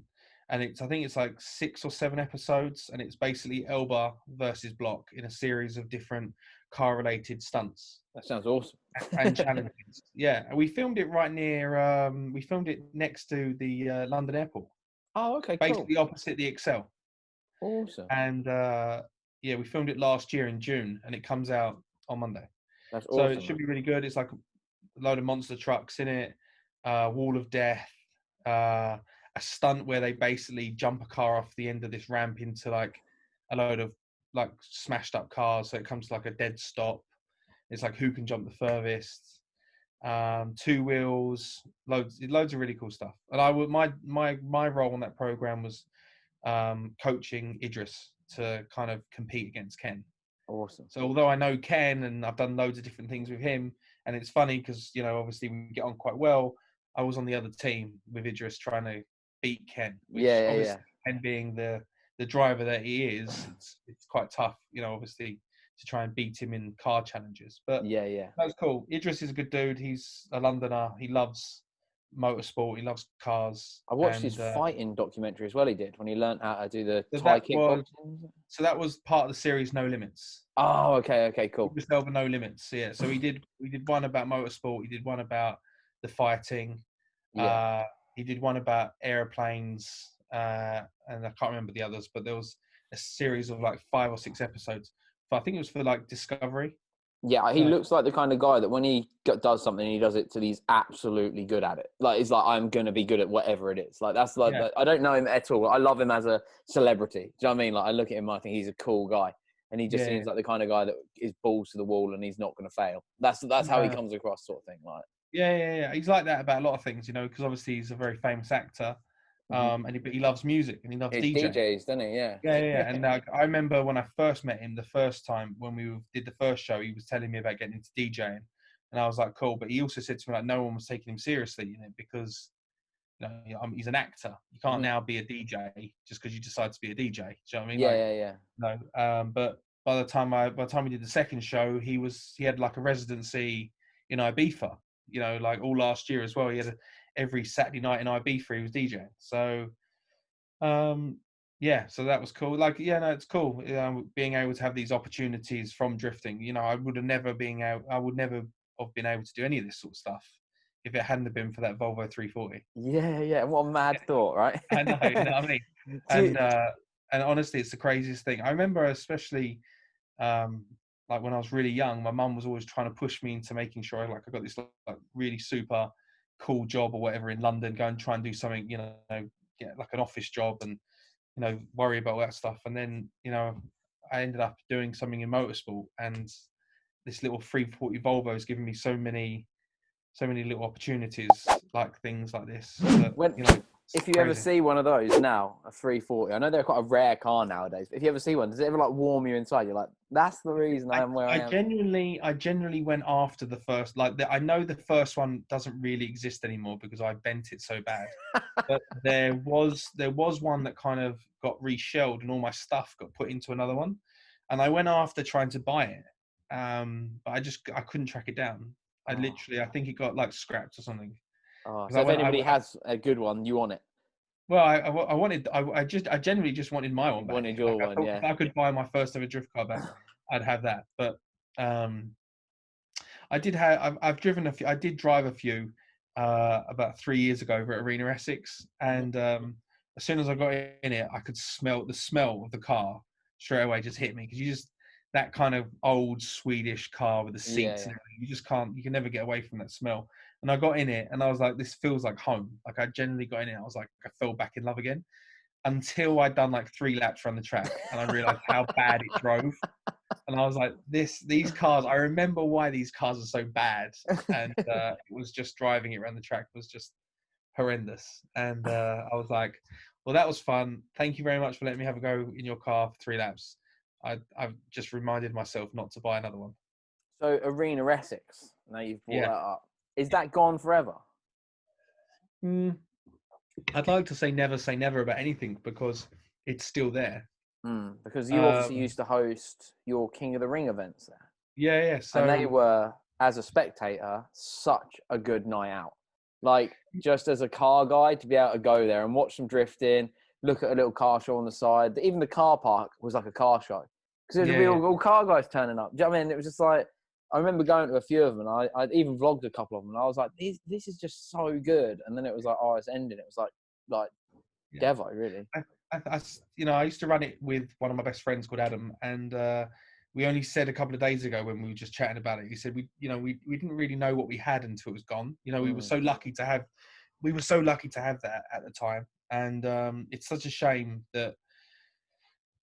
And I think it's like 6 or 7 episodes, and it's basically Elba versus Block in a series of different car-related stunts That sounds awesome. and challenges. Yeah, and we filmed it we filmed it next to the London airport, Oh, okay, cool. basically opposite the Excel. Awesome. And yeah, we filmed it last year in June, and it comes out on Monday. That's So it awesome, should man. be really good. It's like a load of monster trucks in it, wall of death, a stunt where they basically jump a car off the end of this ramp into like a load of like smashed up cars. So it comes to like a dead stop. It's like who can jump the furthest. 2 wheels, loads of really cool stuff. And my role on that program was coaching Idris to kind of compete against Ken. Awesome. So although I know Ken and I've done loads of different things with him, and it's funny because, you know, obviously we get on quite well, I was on the other team with Idris trying to beat Ken, which Yeah, yeah, obviously yeah. Ken being the driver that he is, it's quite tough, you know, obviously to try and beat him in car challenges. But Yeah, yeah. that's cool. Idris is a good dude. He's a Londoner. He loves motorsport. He loves cars. I watched his And fighting documentary as well. He did when he learned how to do the so Thai kickboxing. that was part of the series No Limits. Oh, okay, okay, cool. Idris Elba No Limits. Yeah. So we did one about motorsport. He did one about the fighting. Yeah. He did one about airplanes, and I can't remember the others. But there was a series of like 5 or 6 episodes. But I think it was for like Discovery. Yeah, he So, looks like the kind of guy that when he does something, he does it till he's absolutely good at it. Like, he's like, I'm going to be good at whatever it is. Like, that's like, yeah, I don't know him at all. I love him as a celebrity. Do you know what I mean? Like, I look at him, I think he's a cool guy. And he just yeah. seems like the kind of guy that is balls to the wall and he's not going to fail. That's how he No. comes across, sort of thing. Like, Yeah. He's like that about a lot of things, because obviously he's a very famous actor, but he loves music and he loves he DJing. DJs, doesn't he? Yeah. Yeah. And I remember when I first met him the first time when we did the first show, he was telling me about getting into DJing, and I was like, cool. But he also said to me like, no one was taking him seriously, because he's an actor. You can't now be a DJ just because you decide to be a DJ. Do you know what I mean? Like, Yeah. no. But by the time we did the second show, he had like a residency in Ibiza. Like all last year as well. He had every Saturday night in Ibiza he was DJing. So, yeah, so that was cool. Like, yeah, no, it's cool. Being able to have these opportunities from drifting. I would never have been able to do any of this sort of stuff if it hadn't have been for that Volvo 340. Yeah. What a mad thought, right? I know, you know what I mean? And and honestly, it's the craziest thing. I remember especially like when I was really young, my mum was always trying to push me into making sure I got this like really super cool job or whatever in London, go and try and do something, get like an office job and worry about all that stuff. And then I ended up doing something in motorsport, and this little 340 Volvo has given me so many little opportunities, like things like this. That, When, it's if you ever crazy. see one of those now, a 340, I know they're quite a rare car nowadays, but if you ever see one, does it ever like warm you inside? You're like, that's the reason I am where I am. I genuinely went after the first. I know the first one doesn't really exist anymore because I bent it so bad. But there was one that kind of got reshelled and all my stuff got put into another one, and I went after trying to buy it, but I couldn't track it down. I think it got like scrapped or something. So I if went, anybody has a good one, you want it. well, I genuinely just wanted my one You back. wanted your Like I one, thought yeah. if I could buy my first ever drift car back, I'd have that. But I've driven a few. I did drive a few about 3 years ago over at Arena Essex, and as soon as I got in it, I could smell the smell of the car straight away. Just hit me because that kind of old Swedish car with the seats Yeah. and everything. You can never get away from that smell. And I got in it, and I was like, this feels like home. Like I genuinely got in it. I was like, I fell back in love again. Until I'd done like 3 laps around the track, and I realised how bad it drove. And I was like, these cars, I remember why these cars are so bad. And it was just driving it around the track was just horrendous. And I was like, well, that was fun. Thank you very much for letting me have a go in your car for 3 laps. I've just reminded myself not to buy another one. So Arena Essex, now you've brought Yeah. that up. Is that gone forever? I'd like to say never about anything because it's still there. Because you obviously used to host your King of the Ring events there. Yeah. So, and they were, as a spectator, such a good night out. Like, just as a car guy, to be able to go there and watch them drifting, look at a little car show on the side. Even the car park was like a car show. Because it was all car guys turning up. Do you know what I mean? It was just like, I remember going to a few of them, and I'd even vlogged a couple of them, and I was like, this is just so good. And then it was like, oh, it's ending. It was like Devo, really. I used to run it with one of my best friends called Adam, and we only said a couple of days ago when we were just chatting about it. He said we didn't really know what we had until it was gone. We were so lucky to have that at the time, and it's such a shame that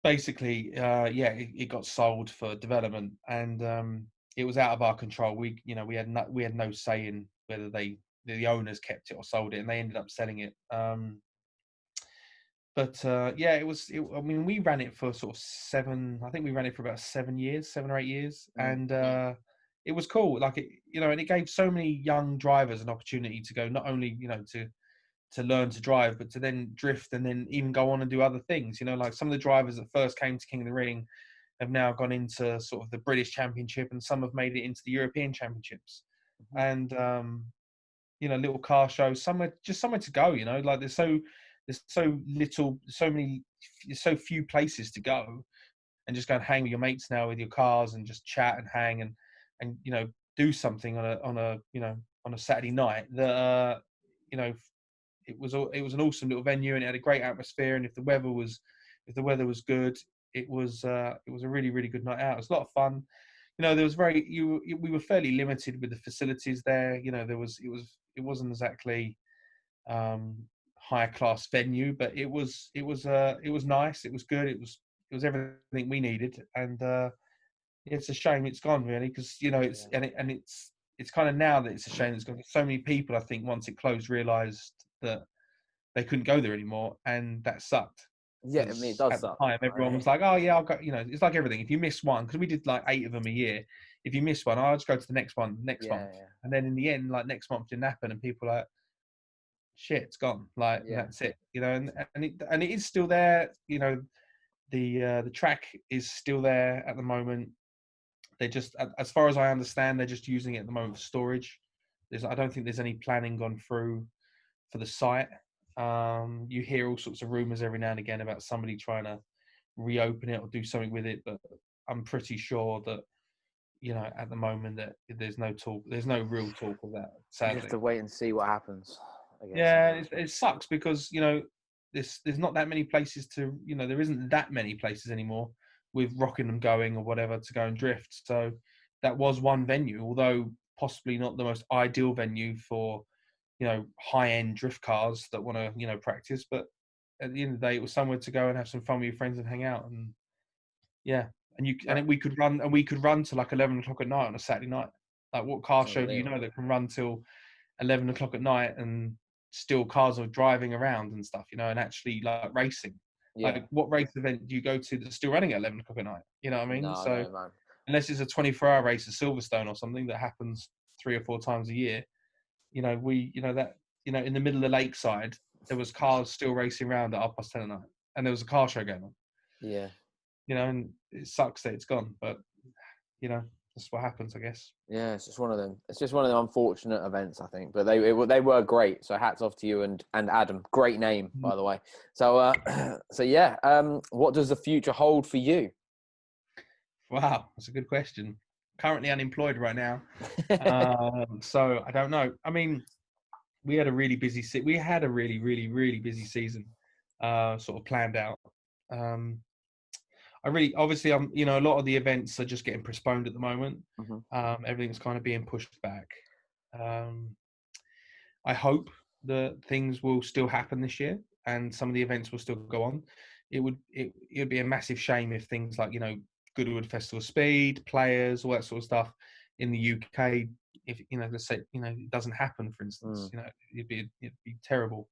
basically, it got sold for development, and it was out of our control. We had no say in whether the owners kept it or sold it, and they ended up selling it. But I mean, we ran it for sort of 7. I think we ran it for about 7 years, 7 or 8 years, and it was cool. Like and it gave so many young drivers an opportunity to go not only to learn to drive, but to then drift and then even go on and do other things. Like some of the drivers that first came to King of the Ring have now gone into sort of the British Championship, and some have made it into the European Championships. And little car shows, somewhere to go. Like there's so few places to go, and just go and hang with your mates now with your cars and just chat and hang and do something on a Saturday night that it was an awesome little venue, and it had a great atmosphere, and if the weather was good, it was a really, really good night out. It was a lot of fun. there was we were fairly limited with the facilities there. It wasn't exactly higher class venue, but it was nice. It was good. It was everything we needed, and it's a shame it's gone, really, because it's kind of now that it's a shame it's gone. So many people, I think, once it closed, realised that they couldn't go there anymore, and that sucked. Yeah, I mean, it does at suck. the time, everyone was like, "Oh yeah, I'll go." It's like everything. If you miss one, because we did like 8 of them a year. If you miss one, I'll just go to the next one next month. Yeah. And then in the end, like next month didn't happen, and people are like, "Shit, it's gone." Like, and that's it. And it is still there. The track is still there at the moment. They just, as far as I understand, they're just using it at the moment for storage. I don't think there's any planning gone through for the site. You hear all sorts of rumors every now and again about somebody trying to reopen it or do something with it, but I'm pretty sure that at the moment that there's no real talk of that, sadly. You have to wait and see what happens, I guess. Yeah, it sucks because there's not that many places to there isn't that many places anymore with Rockingham going or whatever to go and drift. So that was one venue, although possibly not the most ideal venue for high-end drift cars that want to, practice. But at the end of the day, it was somewhere to go and have some fun with your friends and hang out. And we could run till like 11 o'clock at night on a Saturday night. Like, what car show do you know that can run till 11 o'clock at night and still cars are driving around and stuff, and actually like racing? Yeah. Like, what race event do you go to that's still running at 11 o'clock at night? You know what I mean? No, So man. unless it's a 24-hour race at Silverstone or something that happens 3 or 4 times a year, in the middle of the lakeside, there was cars still racing around at 10:30 at night, and there was a car show going on. Yeah. And it sucks that it's gone, but that's what happens, I guess. Yeah, it's just one of them. It's just one of the unfortunate events, I think. But they were great. So hats off to you and Adam. Great name, by the way. So yeah. What does the future hold for you? Wow, that's a good question. Currently unemployed right now, so I don't know. I mean, we had a really busy we had a really, really, really busy season, sort of planned out. Obviously, a lot of the events are just getting postponed at the moment. Mm-hmm. Everything's kind of being pushed back. I hope that things will still happen this year and some of the events will still go on. It would be a massive shame if things like, Goodwood Festival Speed, Players, all that sort of stuff in the UK, if, let's say, it doesn't happen, for instance, it'd be terrible.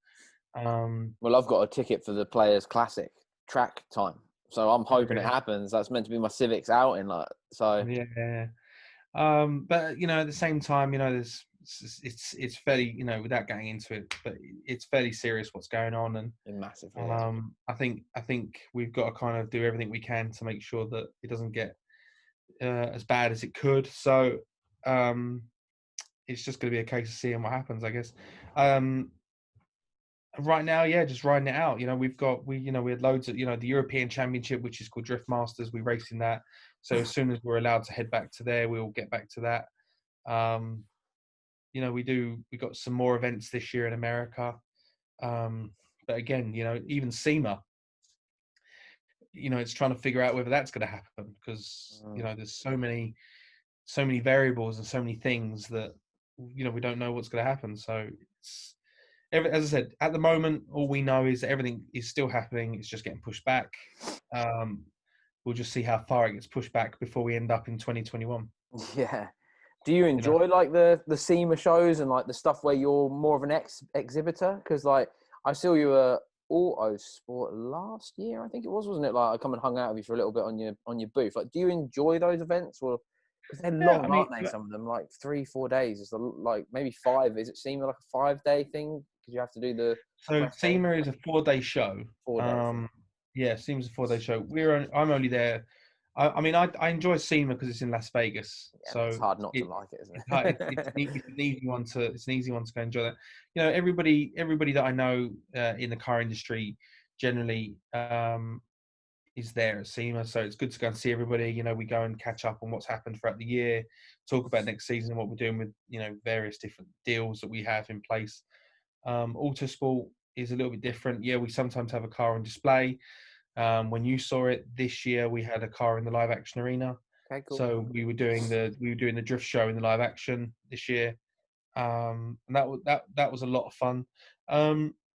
Well, I've got a ticket for the Players Classic track time. So I'm hoping it happens. That's meant to be my Civics outing, so. Yeah. But at the same time, it's fairly, without getting into it, but it's fairly serious what's going on, and massively. I think we've got to kind of do everything we can to make sure that it doesn't get as bad as it could. So it's just going to be a case of seeing what happens, I guess. Right now, yeah, just riding it out. We had loads of, the European Championship, which is called Drift Masters. We race in that. So as soon as we're allowed to head back to there, we'll get back to that. We got some more events this year in America. But again, even SEMA, it's trying to figure out whether that's going to happen because, there's so many variables and so many things that, we don't know what's going to happen. So as I said, at the moment, all we know is that everything is still happening. It's just getting pushed back. We'll just see how far it gets pushed back before we end up in 2021. Yeah. Do you enjoy like the SEMA shows and like the stuff where you're more of an exhibitor? Because like I saw you at Auto Sport last year, I think it was, wasn't it? Like I come and hung out with you for a little bit on your booth. Like, do you enjoy those events, or because they're long, aren't they? Some of them, like 3-4 days. It's like maybe 5. Is it SEMA like a 5-day thing? Because you have to do the. So SEMA is a 4-day show. 4 days. Yeah, SEMA's a 4-day show. I'm only there. I enjoy SEMA because it's in Las Vegas. Yeah, so it's hard not to like it, isn't it? It's an easy one to. It's an easy one to go enjoy that. Everybody that I know in the car industry generally is there at SEMA, so it's good to go and see everybody. We go and catch up on what's happened throughout the year, talk about next season, what we're doing with various different deals that we have in place. Autosport is a little bit different. Yeah, we sometimes have a car on display. When you saw it this year, we had a car in the live action arena. Okay, cool. So we were doing the drift show in the live action this year, and that was a lot of fun.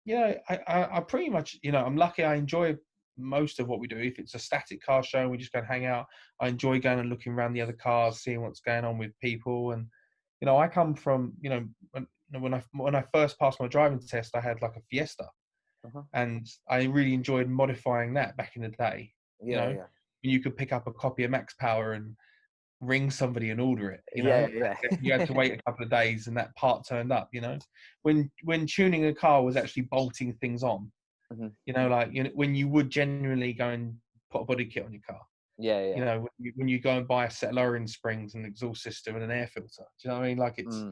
Yeah, I pretty much, I'm lucky. I enjoy most of what we do. If it's a static car show and we just go and hang out, I enjoy going and looking around the other cars, seeing what's going on with people. And I come from, when I first passed my driving test, I had like a Fiesta, Uh-huh. and I really enjoyed modifying that back in the day. Yeah. When you could pick up a copy of Max Power and ring somebody and order it. Yeah. You had to wait a couple of days, and that part turned up. When tuning a car was actually bolting things on. Mm-hmm. When you would genuinely go and put a body kit on your car. Yeah. When you go and buy a set of lowering springs, an exhaust system, and an air filter. Do you know what I mean? Like it's,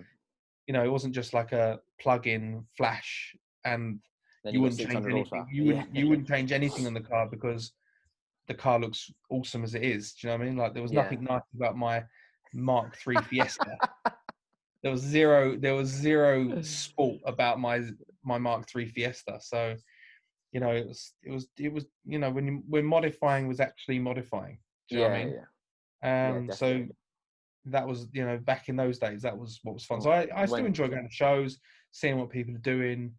it wasn't just like a plug-in flash, and Then you you got wouldn't change 600 anything. horsepower. You wouldn't change anything on the car because the car looks awesome as it is. Do you know what I mean? Like there was nothing nice about my Mark III Fiesta. There was zero sport about my Mark III Fiesta. So, it was when modifying was actually modifying. Do you know what I mean? Yeah, So definitely. that was, back in those days, that was what was fun. Oh, So I still enjoy going to shows, seeing what people are doing.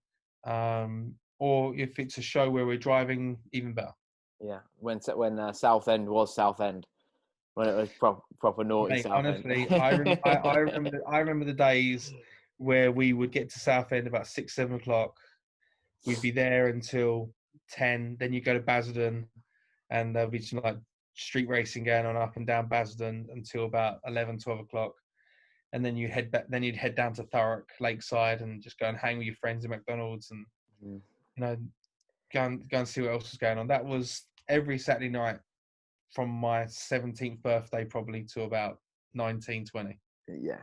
Or if it's a show where we're driving, even better. Yeah, when Southend was Southend, when it was proper naughty Mate, Southend. honestly, I remember the days where we would get to Southend about 6, 7 o'clock. We'd be there until 10. Then you go to Basildon, and there'll be some like street racing going on up and down Basildon until about 11, 12 o'clock. And then you head back. Then you'd head down to Thurrock Lakeside and just go and hang with your friends at McDonald's, and go and see what else was going on. That was every Saturday night from my 17th birthday probably to about 19, 20. Yeah.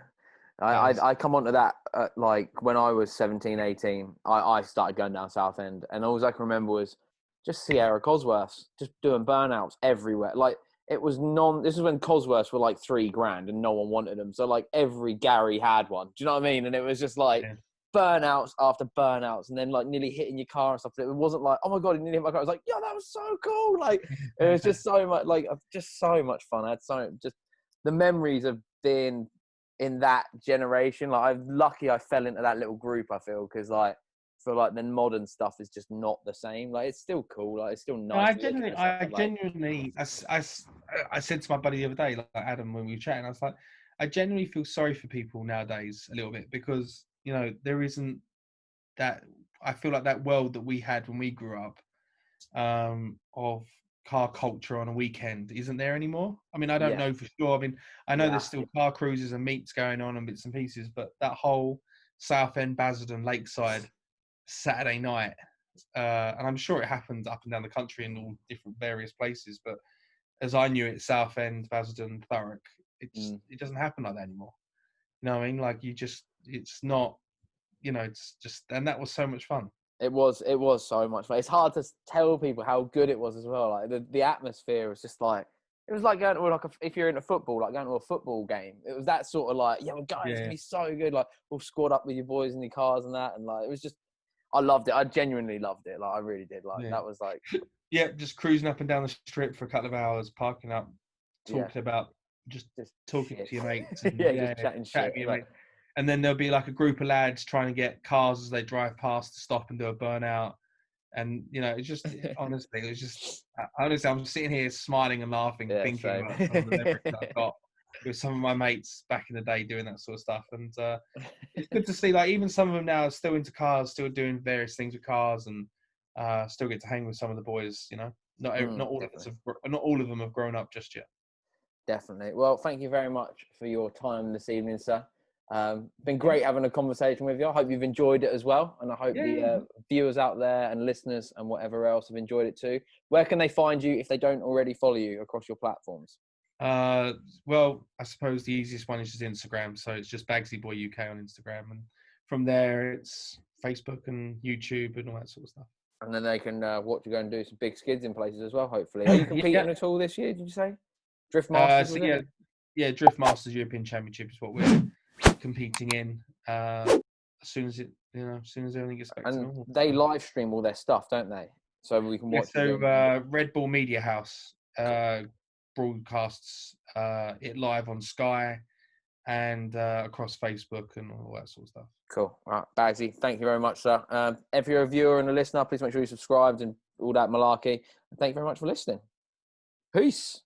I come onto that like when I was 17, 18, I started going down Southend, and all I can remember was just Sierra Cosworths just doing burnouts everywhere. Like it was this is when Cosworths were like $3,000 and no one wanted them. So like every Gary had one. Do you know what I mean? And it was just like burnouts after burnouts, and then like nearly hitting your car and stuff. It wasn't like, oh my God, he nearly hit my car. I was like, yeah, that was so cool. Like it was just so much fun. I had just the memories of being in that generation. Like I'm lucky I fell into that little group, I feel, because like I feel like the modern stuff is just not the same. Like it's still cool, like it's still nice. I said to my buddy the other day, like Adam, when we were chatting, I was like, I genuinely feel sorry for people nowadays a little bit, because there isn't that. I feel like that world that we had when we grew up, of car culture on a weekend, isn't there anymore. I mean, I don't know for sure. I mean, I know there's still car cruises and meets going on and bits and pieces, but that whole Southend, Basildon, Lakeside Saturday night, and I'm sure it happens up and down the country in all different various places, but as I knew it, Southend, Basildon, Thurrock, it doesn't happen like that anymore. You know what I mean? Like it's not, it's just, and that was so much fun. It was so much fun. It's hard to tell people how good it was as well. Like the atmosphere was just like, it was like going to if you're into football, like going to a football game. It was that sort of like, yeah, well, guys, it's gonna be so good. Like all squad up with your boys in your cars and that, and like it was just, I loved it. I genuinely loved it. Like I really did. Like that was like, just cruising up and down the strip for a couple of hours, parking up, talking about just talking shit. to your mates, and just chatting shit. To your mates. And then there'll be like a group of lads trying to get cars as they drive past to stop and do a burnout. And, it's just, honestly, I'm sitting here smiling and laughing, thinking about some of the memories I've got with some of my mates back in the day doing that sort of stuff. And it's good to see, like, even some of them now are still into cars, still doing various things with cars, and still get to hang with some of the boys, Not all of them have grown up just yet. Definitely. Well, thank you very much for your time this evening, sir. Been great having a conversation with you. I hope you've enjoyed it as well, and I hope the viewers out there and listeners and whatever else have enjoyed it too. Where can they find you if they don't already follow you across your platforms? Well, I suppose the easiest one is just Instagram, so it's just Baggsy Boy UK on Instagram, and from there it's Facebook and YouTube and all that sort of stuff. And then they can watch you go and do some big skids in places as well, hopefully. Are you competing at all this year, did you say? Drift Masters, Drift Masters European Championship is what we're competing in. As soon as everything gets back to normal. They live stream all their stuff, don't they? So we can watch. Red Bull Media House broadcasts it live on Sky and across Facebook and all that sort of stuff. Cool. All right, Baggsy, thank you very much, sir. If you're a viewer and a listener, please make sure you subscribed and all that malarkey. And thank you very much for listening. Peace.